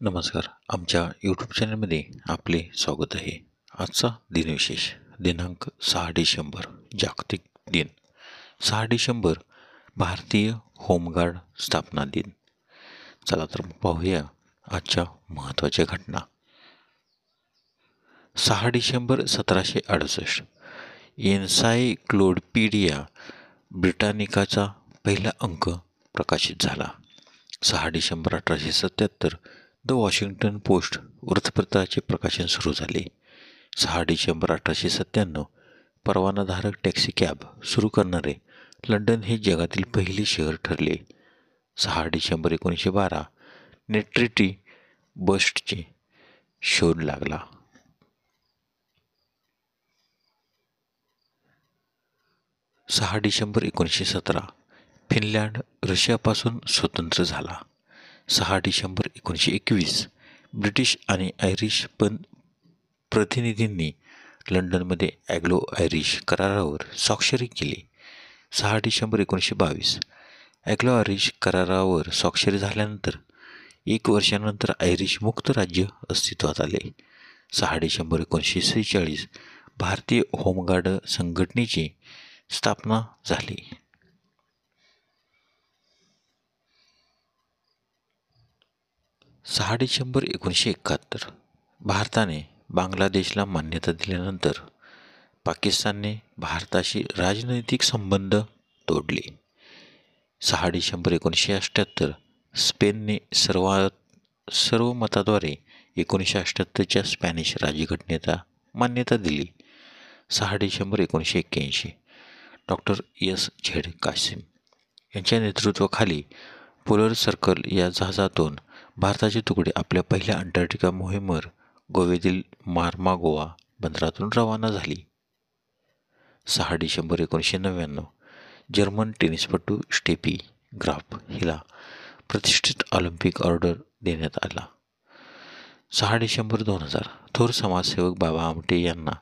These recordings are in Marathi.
नमस्कार. आमच्या यूट्यूब चॅनलमध्ये आपले स्वागत आहे. आजचा दिनविशेष दिनांक 6 डिसेंबर जागतिक दिन. 6 डिसेंबर भारतीय होमगार्ड स्थापना दिन. चला तर मग पाहूया आजच्या महत्त्वाच्या घटना. 6 डिसेंबर 1768 एन्सायक्लोपीडिया ब्रिटानिकाचा पहिला अंक प्रकाशित झाला. 6 डिसेंबर 1877 द वॉशिंग्टन पोस्ट वृत्तपत्राचे प्रकाशन सुरू झाले. 6 डिसेंबर 1897 परवानाधारक टॅक्सी कॅब सुरू करणारे लंडन हे जगातील पहिले शहर ठरले. 6 डिसेंबर 1912 नेट्रिटी बस्टचे शोध लागला. 6 डिसेंबर 1917 फिनलँड रशियापासून स्वतंत्र झाला. 6 डिसेंबर 1921 ब्रिटिश आणि आयरिश प्रतिनिधींनी लंडनमध्ये ॲग्लो आयरिश करारावर स्वाक्षरी केली. 6 डिसेंबर 1922 ॲग्लो आयरिश करारावर स्वाक्षरी झाल्यानंतर 1 वर्षानंतर आयरिश मुक्त राज्य अस्तित्वात आले. 6 डिसेंबर 1946 भारतीय होमगार्ड संघटनेची स्थापना झाली. 6 डिसेंबर 1971 भारताने बांगलादेशला मान्यता दिल्यानंतर पाकिस्तानने भारताशी राजनैतिक संबंध तोडले. 6 डिसेंबर 1978 स्पेनने सर्वमताद्वारे 1978च्या स्पॅनिश राज्यघटनेला मान्यता दिली. 6 डिसेंबर 1981 डॉक्टर S.Z. कासिम यांच्या नेतृत्वाखाली पोलर सर्कल या जहाजातून भारताचे तुकडे आपल्या पहिल्या अंटार्क्टिका मोहिमेवर गोव्यातील मार्मागोवा बंदरातून रवाना झाली. 6 डिसेंबर 1999 जर्मन टेनिसपटू स्टेफी ग्राफ हिला प्रतिष्ठित ऑलिम्पिक ऑर्डर देण्यात आला. 6 डिसेंबर 2000 थोर समाजसेवक बाबा आमटे यांना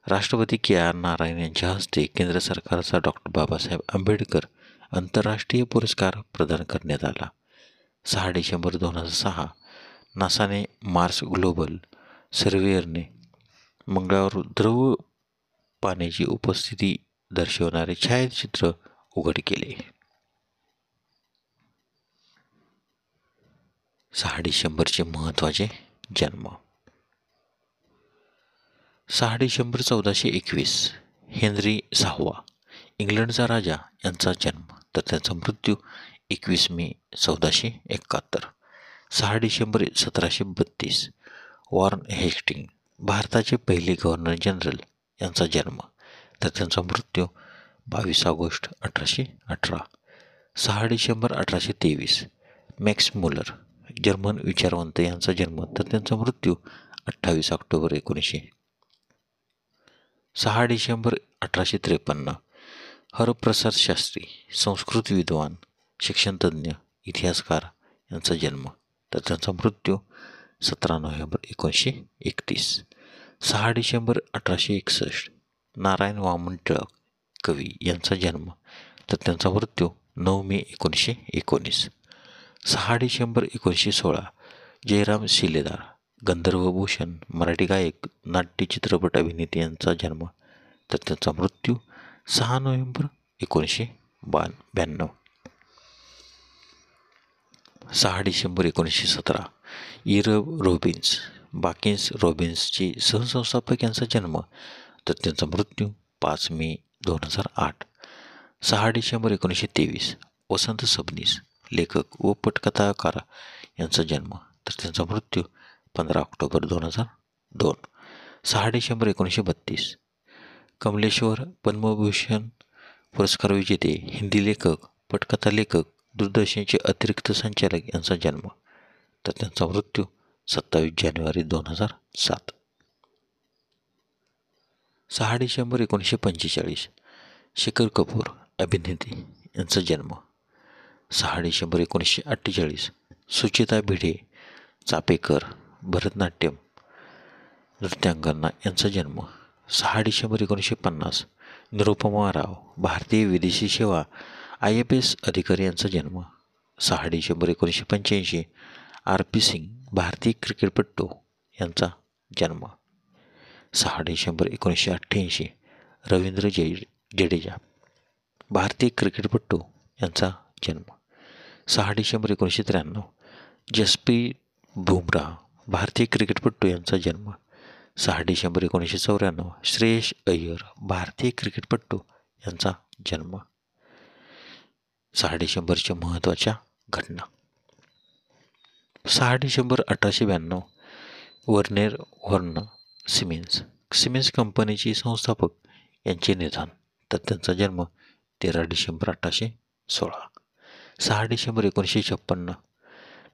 राष्ट्रपती KR नारायण यांच्या हस्ते केंद्र सरकारचा डॉक्टर बाबासाहेब आंबेडकर आंतरराष्ट्रीय पुरस्कार प्रदान करण्यात आला. 6 डिसेंबर 2006 नासाने मार्स ग्लोबल सर्व्हेयरने मंगळावर द्रव पाण्याची उपस्थिती दर्शवणारे छायाचित्र उघड केले. 6 डिसेंबरचे महत्त्वाचे जन्म. 6 डिसेंबर 1421 हेनरी 6वा इंग्लंडचा राजा यांचा जन्म तर त्याचा मृत्यू 21 मे 1471. 6 डिसेंबर 1732 वॉर्न हेस्टिंग भारताचे पहिले गव्हर्नर जनरल यांचा जन्म तर त्यांचा मृत्यू 22 August 1818. 6 December 1823 max Mueller German विचारवंत यांचा जन्म तर त्यांचा मृत्यू 28 ऑक्टोबर 1900. 6 डिसेंबर 1853 हरप्रसाद शास्त्री संस्कृत विद्वान, शिक्षणतज्ज्ञ, इतिहासकार यांचा जन्म तर त्यांचा मृत्यू 17 नोव्हेंबर 1931. 6 डिसेंबर 1861 नारायण वामन टिळक कवी यांचा जन्म तर त्यांचा मृत्यू 9 मे 1919. 6 डिसेंबर 1916 जयराम शिलेदार गंधर्वभूषण मराठी गायक, नाट्य चित्रपट अभिनेते यांचा जन्म तर त्यांचा मृत्यू 6 नोव्हेंबर 1992. 6 डिसेंबर 1917 इरब रॉबिन्स बाकिन्स रॉबिन्सचे सहसंस्थापक यांचा जन्म तर त्यांचा मृत्यू 5 मे 2008. 6 डिसेंबर 1923 वसंत सबनीस लेखक व पटकथाकार यांचा जन्म तर त्यांचा मृत्यू 15 ऑक्टोबर 2002. 6 डिसेंबर 1932 कमलेश्वर पद्मभूषण पुरस्कार विजेते हिंदी लेखक, पटकथा लेखक, दूरदर्शनचे अतिरिक्त संचालक यांचा जन्म तर त्यांचा मृत्यू 27 जानेवारी 2007. 6 डिसेंबर 1945 शेखर कपूर अभिनेते यांचा जन्म. 6 डिसेंबर 1948 सुचिता भिडे चापेकर भरतनाट्यम नृत्यांगना यांचा जन्म. 6 डिसेंबर 1950 निरुपमा राव भारतीय विदेशी सेवा IFS अधिकारी यांचा जन्म. 6 डिसेंबर 1985 RP सिंग भारतीय क्रिकेटपटू यांचा जन्म. 6 डिसेंबर 1988 रवींद्र जडेजा, भारतीय क्रिकेटपटू यांचा जन्म. 6 डिसेंबर 1993 जसप्रीत बुमराह, भारतीय क्रिकेटपटू यांचा जन्म. 6 डिसेंबर 1994 श्रेयस अय्यर, भारतीय क्रिकेटपटू यांचा जन्म. 6 डिसेंबरच्या महत्त्वाच्या घटना. 6 डिसेंबर 1892 वर्नेर व्हॉर्न सिमेन्स कंपनीचे संस्थापक यांचे निधन, तर त्यांचा जन्म 13 डिसेंबर 1816. 6 डिसेंबर 1956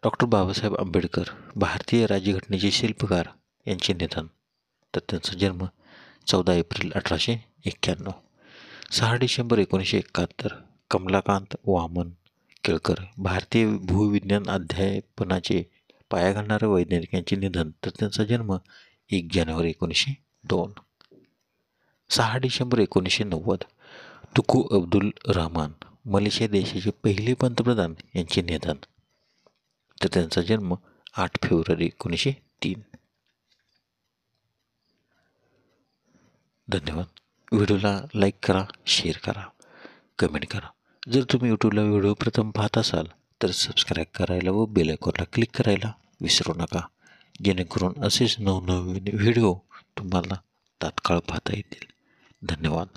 डॉक्टर बाबासाहेब आंबेडकर, भारतीय राज्यघटनेचे शिल्पकार यांचे निधन, तर त्यांचा जन्म 14 एप्रिल 1891. 6 डिसेंबर 1971 कमलाकांत वामन केळकर, भारतीय भूविज्ञान अध्यापनाचे पाया घालणारे वैज्ञानिक यांचे निधन, तर त्यांचा जन्म 1 जानेवारी 1902. 6 डिसेंबर 1990 तुकू अब्दुल रहमान, मलेशिया देशाचे पहिले पंतप्रधान यांचे निधन, तर त्यांचा जन्म 8 फेब्रुवारी 1903. धन्यवाद. व्हिडिओला लाईक करा, शेअर करा, कमेंट करा. जर तुम्ही यूट्यूबला व्हिडिओ प्रथम पाहत असाल तर सबस्क्राईब करायला व बेल आयकॉनला क्लिक करायला विसरू नका, जेणेकरून असेच नवनवीन व्हिडिओ तुम्हाला तात्काळ पाहता येतील. धन्यवाद.